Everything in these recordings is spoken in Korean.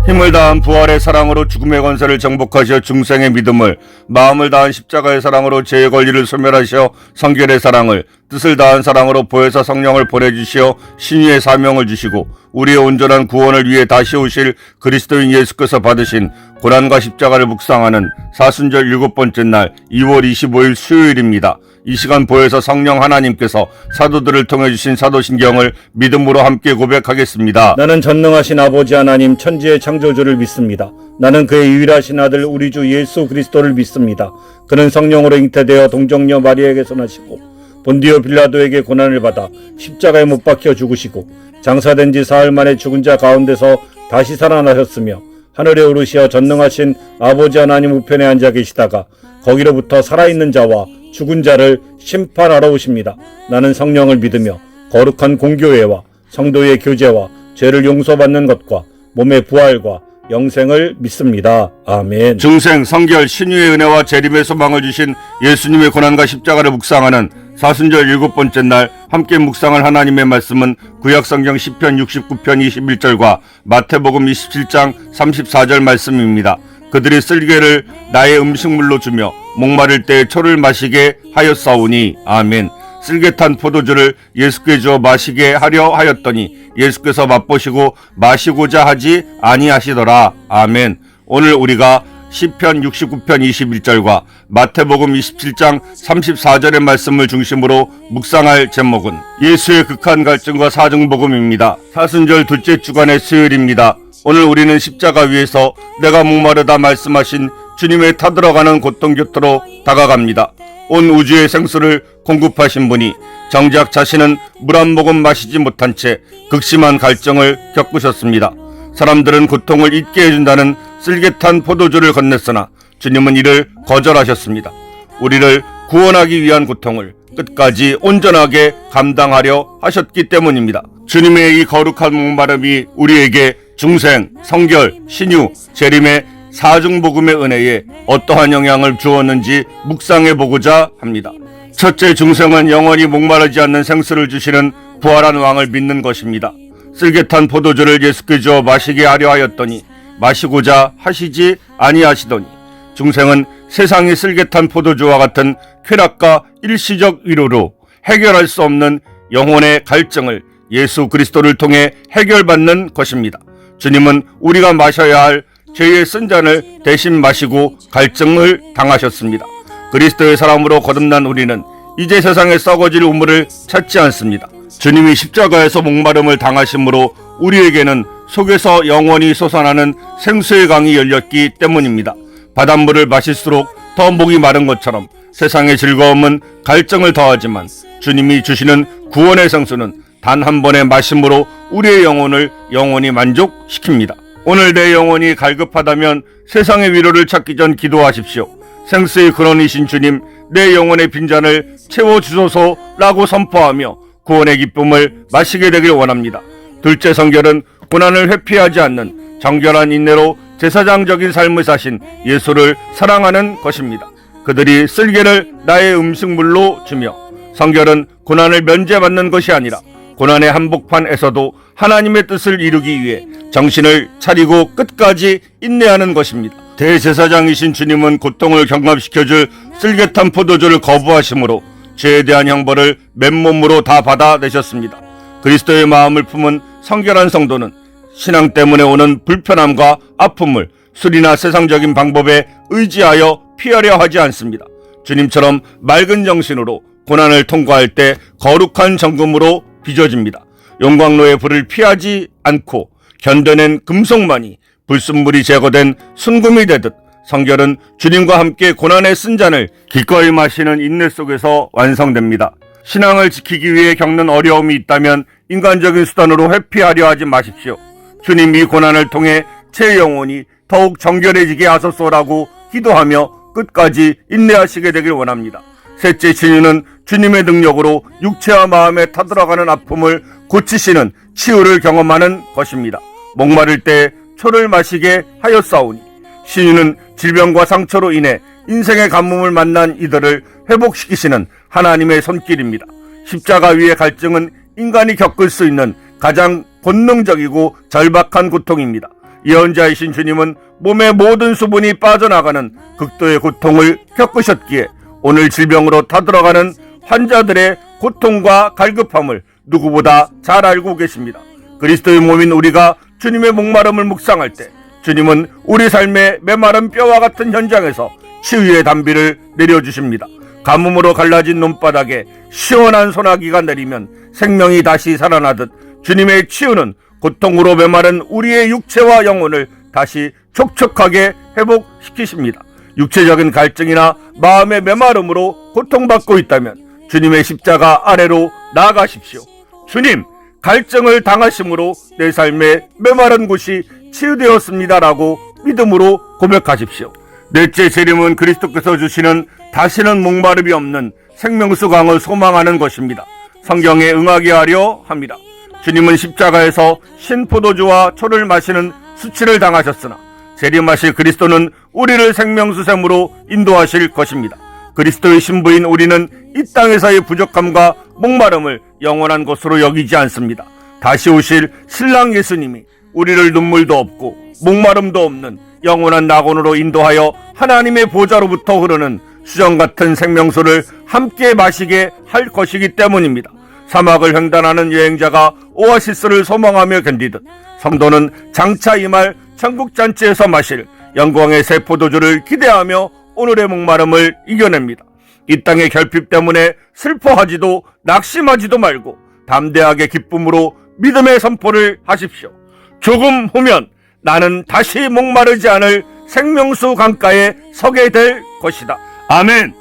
힘을 다한 부활의 사랑으로 죽음의 권세를 정복하시어 중생의 믿음을, 마음을 다한 십자가의 사랑으로 죄의 권리를 소멸하시어 성결의 사랑을, 뜻을 다한 사랑으로 보혜사 성령을 보내주시어 신유의 사명을 주시고 우리의 온전한 구원을 위해 다시 오실 그리스도인 예수께서 받으신 고난과 십자가를 묵상하는 사순절 7번째 날 2월 25일 수요일입니다. 이 시간 보혜사 성령 하나님께서 사도들을 통해 주신 사도신경을 믿음으로 함께 고백하겠습니다. 나는 전능하신 아버지 하나님 천지의 창조주를 믿습니다. 나는 그의 유일하신 아들 우리 주 예수 그리스도를 믿습니다. 그는 성령으로 잉태되어 동정녀 마리아에게서 나시고 본디오 빌라도에게 고난을 받아 십자가에 못 박혀 죽으시고 장사된 지 사흘 만에 죽은 자 가운데서 다시 살아나셨으며 하늘에 오르시어 전능하신 아버지 하나님 우편에 앉아 계시다가 거기로부터 살아있는 자와 죽은 자를 심판하러 오십니다. 나는 성령을 믿으며 거룩한 공교회와 성도의 교제와 죄를 용서받는 것과 몸의 부활과 영생을 믿습니다. 아멘. 중생, 성결, 신유의 은혜와 재림의 소망을 주신 예수님의 고난과 십자가를 묵상하는 사순절 7번째 날 함께 묵상할 하나님의 말씀은 구약성경 시편 69편 21절과 마태복음 27장 34절 말씀입니다. 그들이 쓸개를 나의 음식물로 주며 목마를 때 초를 마시게 하였사오니. 아멘. 쓸개 탄 포도주를 예수께 주어 마시게 하려 하였더니 예수께서 맛보시고 마시고자 하지 아니하시더라. 아멘. 오늘 우리가 시편 69편 21절과 마태복음 27장 34절의 말씀을 중심으로 묵상할 제목은 예수의 극한 갈증과 사증복음입니다. 사순절 둘째 주간의 수요일입니다. 오늘 우리는 십자가 위에서 내가 목마르다 말씀하신 주님의 타들어가는 고통 곁으로 다가갑니다. 온 우주의 생수를 공급하신 분이 정작 자신은 물 한 모금 마시지 못한 채 극심한 갈증을 겪으셨습니다. 사람들은 고통을 잊게 해준다는 쓸개탄 포도주를 건넸으나 주님은 이를 거절하셨습니다. 우리를 구원하기 위한 고통을 끝까지 온전하게 감당하려 하셨기 때문입니다. 주님의 이 거룩한 목마름이 우리에게 중생, 성결, 신유, 재림의 사중복음의 은혜에 어떠한 영향을 주었는지 묵상해보고자 합니다. 첫째, 중생은 영원히 목마르지 않는 생수를 주시는 부활한 왕을 믿는 것입니다. 쓸개탄 포도주를 예수께 주어 마시게 하려 하였더니 마시고자 하시지 아니하시더니 중생은 세상이 쓸개탄 포도주와 같은 쾌락과 일시적 위로로 해결할 수 없는 영혼의 갈증을 예수 그리스도를 통해 해결받는 것입니다. 주님은 우리가 마셔야 할 죄의 쓴 잔을 대신 마시고 갈증을 당하셨습니다. 그리스도의 사람으로 거듭난 우리는 이제 세상에 썩어질 우물을 찾지 않습니다. 주님이 십자가에서 목마름을 당하심으로 우리에게는 속에서 영원히 솟아나는 생수의 강이 열렸기 때문입니다. 바닷물을 마실수록 더 목이 마른 것처럼 세상의 즐거움은 갈증을 더하지만 주님이 주시는 구원의 생수는 단 한 번의 마심으로 우리의 영혼을 영원히 만족시킵니다. 오늘 내 영혼이 갈급하다면 세상의 위로를 찾기 전 기도하십시오. 생수의 근원이신 주님, 내 영혼의 빈잔을 채워주소서라고 선포하며 구원의 기쁨을 마시게 되길 원합니다. 둘째, 성결은 고난을 회피하지 않는 정결한 인내로 제사장적인 삶을 사신 예수를 사랑하는 것입니다. 그들이 쓸개를 나의 음식물로 주며, 성결은 고난을 면제받는 것이 아니라 고난의 한복판에서도 하나님의 뜻을 이루기 위해 정신을 차리고 끝까지 인내하는 것입니다. 대제사장이신 주님은 고통을 경감시켜줄 쓸개탄 포도주를 거부하심으로 죄에 대한 형벌을 맨몸으로 다 받아내셨습니다. 그리스도의 마음을 품은 성결한 성도는 신앙 때문에 오는 불편함과 아픔을 술이나 세상적인 방법에 의지하여 피하려 하지 않습니다. 주님처럼 맑은 정신으로 고난을 통과할 때 거룩한 정금으로 빚어집니다. 용광로의 불을 피하지 않고 견뎌낸 금속만이 불순물이 제거된 순금이 되듯 성결은 주님과 함께 고난의 쓴 잔을 기꺼이 마시는 인내 속에서 완성됩니다. 신앙을 지키기 위해 겪는 어려움이 있다면 인간적인 수단으로 회피하려 하지 마십시오. 주님, 이 고난을 통해 제 영혼이 더욱 정결해지게 하소서라고 기도하며 끝까지 인내하시게 되길 원합니다. 셋째, 신유는 주님의 능력으로 육체와 마음에 타들어가는 아픔을 고치시는 치유를 경험하는 것입니다. 목마를 때 초를 마시게 하였사오니, 신유는 질병과 상처로 인해 인생의 가뭄을 만난 이들을 회복시키시는 하나님의 손길입니다. 십자가 위의 갈증은 인간이 겪을 수 있는 가장 본능적이고 절박한 고통입니다. 예언자이신 주님은 몸의 모든 수분이 빠져나가는 극도의 고통을 겪으셨기에 오늘 질병으로 타들어가는 환자들의 고통과 갈급함을 누구보다 잘 알고 계십니다. 그리스도의 몸인 우리가 주님의 목마름을 묵상할 때 주님은 우리 삶의 메마른 뼈와 같은 현장에서 치유의 단비를 내려주십니다. 가뭄으로 갈라진 눈바닥에 시원한 소나기가 내리면 생명이 다시 살아나듯 주님의 치유는 고통으로 메마른 우리의 육체와 영혼을 다시 촉촉하게 회복시키십니다. 육체적인 갈증이나 마음의 메마름으로 고통받고 있다면 주님의 십자가 아래로 나아가십시오. 주님, 갈증을 당하심으로 내 삶의 메마른 곳이 치유되었습니다라고 믿음으로 고백하십시오. 넷째 재림은 그리스도께서 주시는 다시는 목마름이 없는 생명수 강을 소망하는 것입니다. 성경에 응하게 하려 합니다. 주님은 십자가에서 신포도주와 초를 마시는 수치를 당하셨으나 재림하실 그리스도는 우리를 생명수샘으로 인도하실 것입니다. 그리스도의 신부인 우리는 이 땅에서의 부족함과 목마름을 영원한 것으로 여기지 않습니다. 다시 오실 신랑 예수님이 우리를 눈물도 없고 목마름도 없는 영원한 낙원으로 인도하여 하나님의 보좌로부터 흐르는 수정 같은 생명수를 함께 마시게 할 것이기 때문입니다. 사막을 횡단하는 여행자가 오아시스를 소망하며 견디듯 성도는 장차 임할 천국잔치에서 마실 영광의 새 포도주를 기대하며 오늘의 목마름을 이겨냅니다. 이 땅의 결핍 때문에 슬퍼하지도 낙심하지도 말고 담대하게 기쁨으로 믿음의 선포를 하십시오. 조금 후면 나는 다시 목마르지 않을 생명수 강가에 서게 될 것이다. 아멘.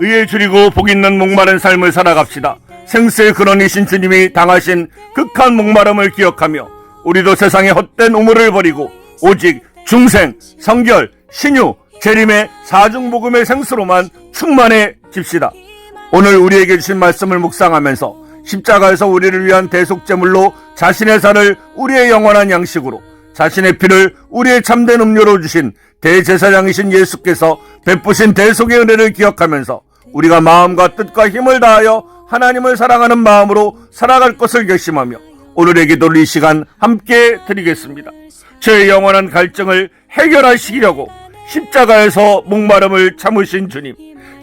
의에 줄이고 복 있는 목마른 삶을 살아갑시다. 생수의 근원이신 주님이 당하신 극한 목마름을 기억하며 우리도 세상의 헛된 우물을 버리고 오직 중생, 성결, 신유, 재림의 사중복음의 생수로만 충만해집시다. 오늘 우리에게 주신 말씀을 묵상하면서 십자가에서 우리를 위한 대속제물로 자신의 살을 우리의 영원한 양식으로, 자신의 피를 우리의 참된 음료로 주신 대제사장이신 예수께서 베푸신 대속의 은혜를 기억하면서 우리가 마음과 뜻과 힘을 다하여 하나님을 사랑하는 마음으로 살아갈 것을 결심하며 오늘의 기도를 이 시간 함께 드리겠습니다. 저의 영원한 갈증을 해결하시려고 십자가에서 목마름을 참으신 주님,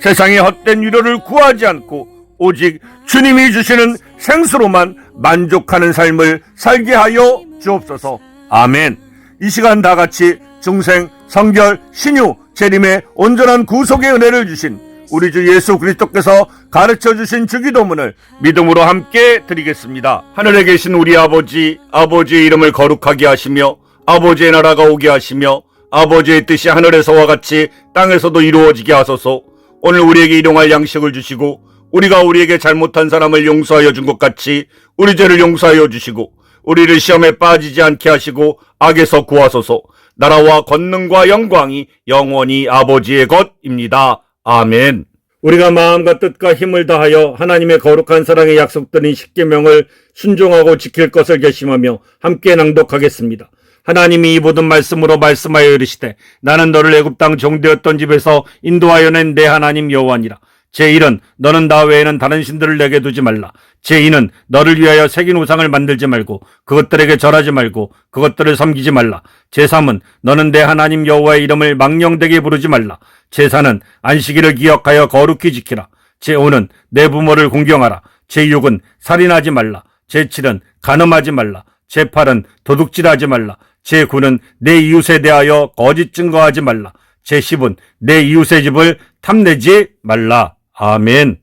세상의 헛된 위로를 구하지 않고 오직 주님이 주시는 생수로만 만족하는 삶을 살게 하여 주옵소서. 아멘. 이 시간 다 같이 중생, 성결, 신유, 재림의 온전한 구속의 은혜를 주신 우리 주 예수 그리스도께서 가르쳐주신 주기도문을 믿음으로 함께 드리겠습니다. 하늘에 계신 우리 아버지, 아버지의 이름을 거룩하게 하시며 아버지의 나라가 오게 하시며 아버지의 뜻이 하늘에서와 같이 땅에서도 이루어지게 하소서. 오늘 우리에게 일용할 양식을 주시고 우리가 우리에게 잘못한 사람을 용서하여 준 것 같이 우리 죄를 용서하여 주시고 우리를 시험에 빠지지 않게 하시고 악에서 구하소서. 나라와 권능과 영광이 영원히 아버지의 것입니다. 아멘. 우리가 마음과 뜻과 힘을 다하여 하나님의 거룩한 사랑의 약속드린 십계명을 순종하고 지킬 것을 결심하며 함께 낭독하겠습니다. 하나님이 이 모든 말씀으로 말씀하여 이르시되 나는 너를 애굽 땅 종되었던 집에서 인도하여 낸 내 하나님 여호와니라. 제1은 너는 나 외에는 다른 신들을 내게 두지 말라. 제2는 너를 위하여 새긴 우상을 만들지 말고 그것들에게 절하지 말고 그것들을 섬기지 말라. 제3은 너는 내 하나님 여호와의 이름을 망령되게 부르지 말라. 제4는 안식일을 기억하여 거룩히 지키라. 제5는 내 부모를 공경하라. 제6은 살인하지 말라. 제7은 간음하지 말라. 제8은 도둑질하지 말라. 제9는 내 이웃에 대하여 거짓 증거하지 말라. 제10은 내 이웃의 집을 탐내지 말라. 아멘.